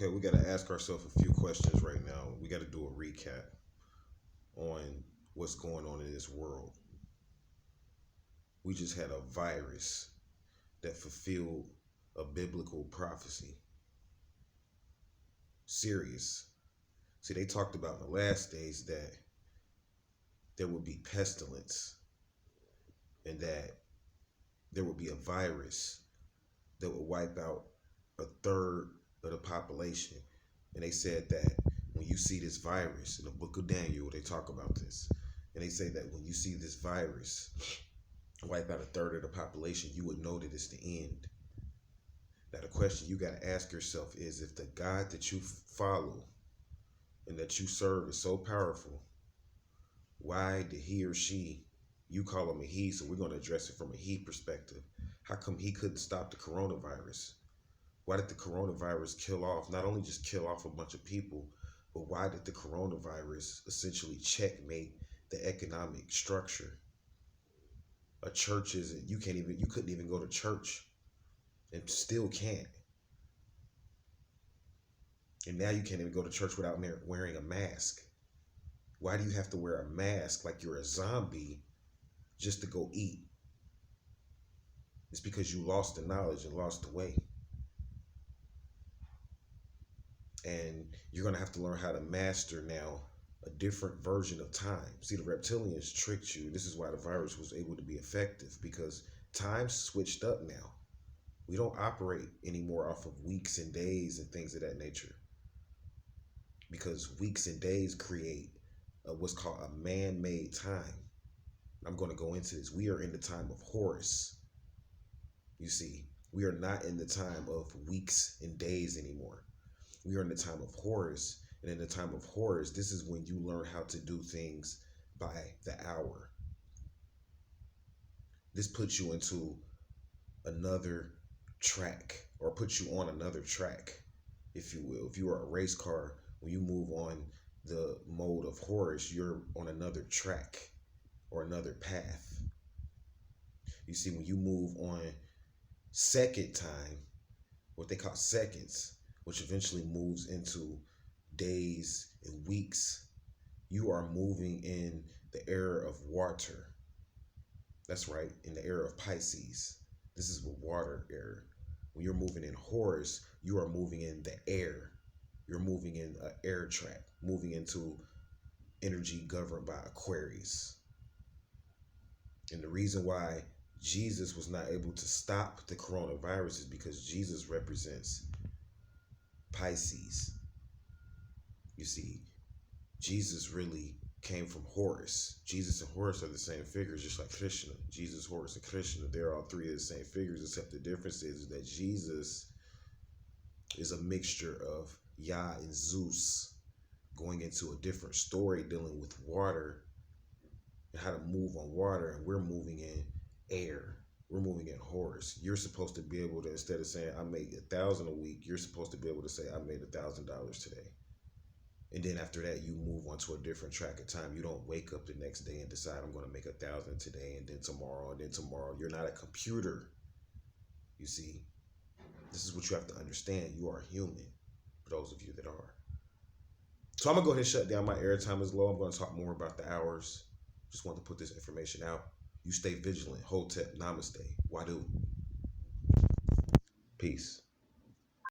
Okay, we got to ask ourselves a few questions right now. We got to do a recap on what's going on in this world. We just had a virus that fulfilled a biblical prophecy. Serious. See, they talked about in the last days that there would be pestilence and that there would be a virus that would wipe out a third of the population. And they said that when you see this virus, in the book of Daniel, they talk about this. And they say that when you see this virus wipe out a third of the population, you would know that it's the end. Now, the question you got to ask yourself is, if the God that you follow and that you serve is so powerful, why did he or she, you call him a he, so we're going to address it from a he perspective, how come he couldn't stop the coronavirus? Why did the coronavirus kill off, not only just kill off a bunch of people, but why did the coronavirus essentially checkmate the economic structure? A church isn't, you couldn't even go to church and still can't. And now you can't even go to church without wearing a mask. Why do you have to wear a mask like you're a zombie just to go eat? It's because you lost the knowledge and lost the way. And you're going to have to learn how to master now a different version of time. See, the reptilians tricked you. This is why the virus was able to be effective, because time's switched up now. We don't operate anymore off of weeks and days and things of that nature, because weeks and days create what's called a man-made time. I'm going to go into this. We are in the time of Horus. You see, we are not in the time of weeks and days anymore. We are in the time of Horus. And in the time of Horus, this is when you learn how to do things by the hour. This puts you into another track, or puts you on another track, if you will. If you are a race car, when you move on the mode of Horus, you're on another track or another path. You see, when you move on second time, what they call seconds, which eventually moves into days and weeks, you are moving in the era of water. That's right, in the era of Pisces. This is the water era. When you're moving in Horus, you are moving in the air. You're moving in an air track, moving into energy governed by Aquarius. And the reason why Jesus was not able to stop the coronavirus is because Jesus represents Pisces. You see, Jesus really came from Horus. Jesus and Horus are the same figures, just like Krishna. Jesus, Horus, and Krishna, they're all three of the same figures, except the difference is that Jesus is a mixture of Yah and Zeus, going into a different story dealing with water and how to move on water, and we're moving in air. We're moving in Horus. You're supposed to be able to, instead of saying I made 1,000 a week, you're supposed to be able to say I made $1,000 today. And then after that, you move on to a different track of time. You don't wake up the next day and decide I'm going to make 1,000 today, and then tomorrow, and then tomorrow. You're not a computer. You see, this is what you have to understand. You are human, for those of you that are. So I'm going to go ahead and shut down. My airtime is low. I'm going to talk more about the hours. Just want to put this information out. You stay vigilant. Hotep, namaste. Wadu. Peace.